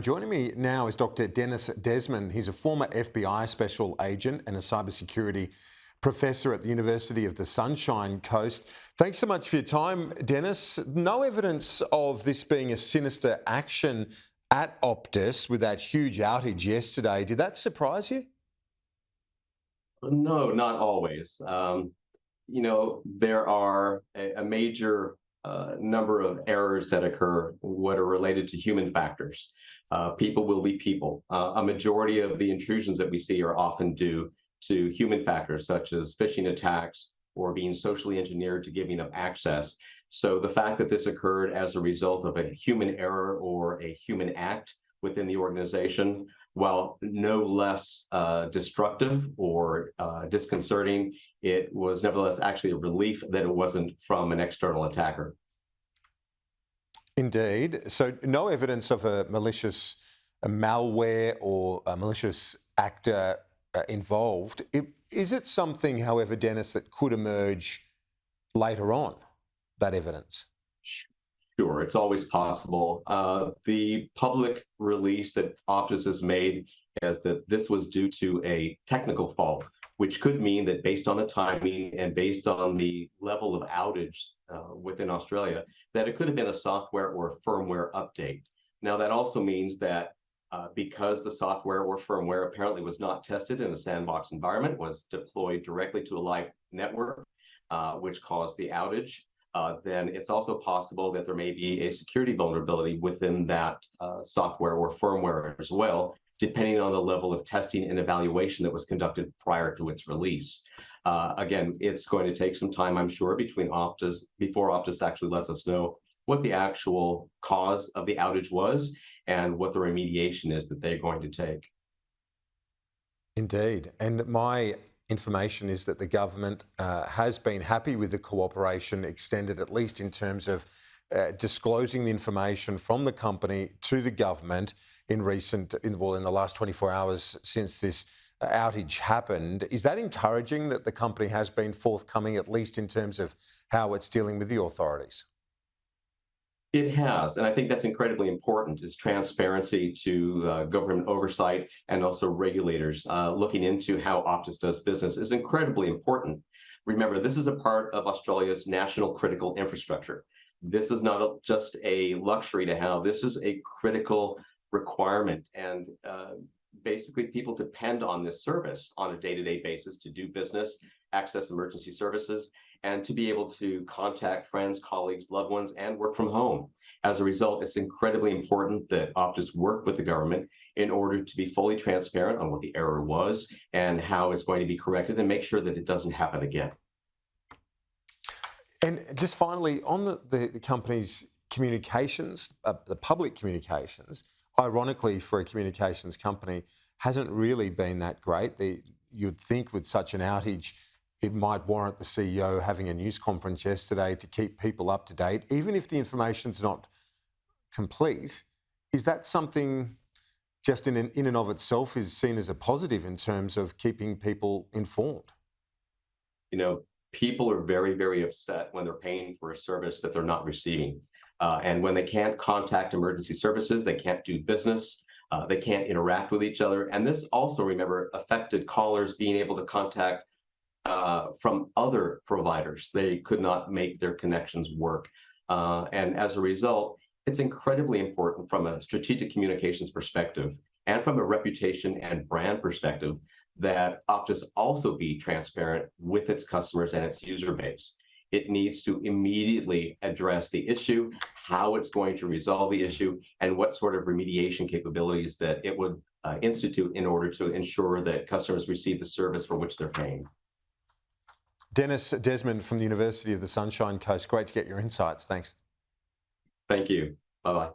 Joining me now is Dr. Dennis Desmond. He's a former FBI special agent and a cybersecurity professor at the University of the Sunshine Coast. Thanks so much for your time, Dennis. No evidence of this being a sinister action at Optus with that huge outage yesterday. Did that surprise you? No, not always. There are a major number of errors that occur what are related to human factors. People will be people. A majority of the intrusions that we see are often due to human factors, such as phishing attacks or being socially engineered to giving up access. So the fact that this occurred as a result of a human error or a human act within the organization, while no less destructive or disconcerting, it was nevertheless actually a relief that it wasn't from an external attacker. Indeed. So no evidence of a malware or a malicious actor involved. Is it something, however, Dennis, that could emerge later on, that evidence? Sure, it's always possible. The public release that Optus has made is that this was due to a technical fault, which could mean that based on the timing and based on the level of outage within Australia, that it could have been a software or a firmware update. Now, that also means that because the software or firmware apparently was not tested in a sandbox environment, was deployed directly to a live network, which caused the outage, then it's also possible that there may be a security vulnerability within that software or firmware as well, depending on the level of testing and evaluation that was conducted prior to its release. Again, it's going to take some time, I'm sure, before Optus actually lets us know what the actual cause of the outage was and what the remediation is that they're going to take. Indeed. And my information is that the government has been happy with the cooperation extended, at least in terms of disclosing the information from the company to the government in the last 24 hours since this outage happened. Is that encouraging that the company has been forthcoming, at least in terms of how it's dealing with the authorities? It has, and I think that's incredibly important, is transparency to government oversight and also regulators looking into how Optus does business is incredibly important. Remember, this is a part of Australia's national critical infrastructure. This is not just a luxury to have, this is a critical requirement, and basically people depend on this service on a day-to-day basis to do business, access emergency services, and to be able to contact friends, colleagues, loved ones, and work from home. As a result, it's incredibly important that Optus work with the government in order to be fully transparent on what the error was and how it's going to be corrected and make sure that it doesn't happen again. And just finally, on the company's communications, the public communications, ironically for a communications company, hasn't really been that great. You'd think with such an outage, it might warrant the CEO having a news conference yesterday to keep people up to date, even if the information's not complete. Is that something just in and of itself is seen as a positive in terms of keeping people informed? People are very, very upset when they're paying for a service that they're not receiving. And when they can't contact emergency services, they can't do business, they can't interact with each other. And this also, remember, affected callers being able to contact from other providers. They could not make their connections work. And as a result, it's incredibly important from a strategic communications perspective and from a reputation and brand perspective that Optus also be transparent with its customers and its user base. It needs to immediately address the issue, how it's going to resolve the issue, and what sort of remediation capabilities that it would institute in order to ensure that customers receive the service for which they're paying. Dennis Desmond from the University of the Sunshine Coast, great to get your insights. Thanks. Thank you. Bye-bye.